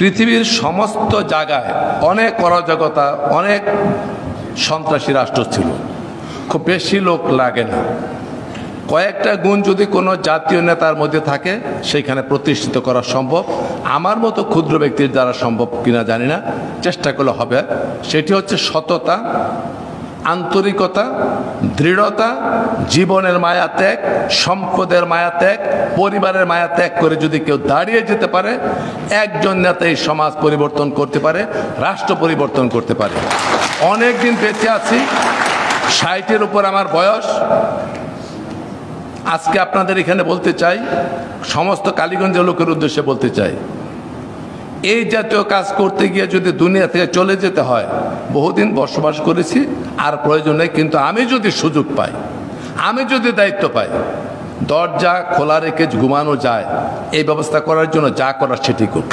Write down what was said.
পৃথিবীর সমস্ত জায়গায় অনেক অরাজকতা, অনেক সন্ত্রাসী রাষ্ট্র ছিল, খুব বেশি লোক লাগে না। কয়েকটা গুণ যদি কোনো জাতীয় নেতার মধ্যে থাকে সেইখানে প্রতিষ্ঠিত করা সম্ভব। আমার মতো ক্ষুদ্র ব্যক্তির দ্বারা সম্ভব কিনা জানি না, চেষ্টা করলে হবে। সেটি হচ্ছে সততা, আন্তরিকতা, দৃঢ়তা, জীবনের মায়া ত্যাগ, সম্পদের মায়া ত্যাগ, পরিবারের মায়া ত্যাগ করে যদি কেউ দাঁড়িয়ে যেতে পারে, একজন নেতা এই সমাজ পরিবর্তন করতে পারে, রাষ্ট্র পরিবর্তন করতে পারে। অনেক দিন বেঁচে আছি, 60-এর উপর আমার বয়স। আজকে আপনাদের এখানে বলতে চাই, সমস্ত কালীগঞ্জের লোকের উদ্দেশ্যে বলতে চাই, এই জাতীয় কাজ করতে গিয়ে যদি দুনিয়া থেকে চলে যেতে হয়, বহুদিন বসবাস করেছি, আর প্রয়োজন নেই। কিন্তু আমি যদি সুযোগ পাই, আমি যদি দায়িত্ব পাই, দরজা খোলা রেখে ঘুমানো যায় এই ব্যবস্থা করার জন্য যা করার সেটি করব।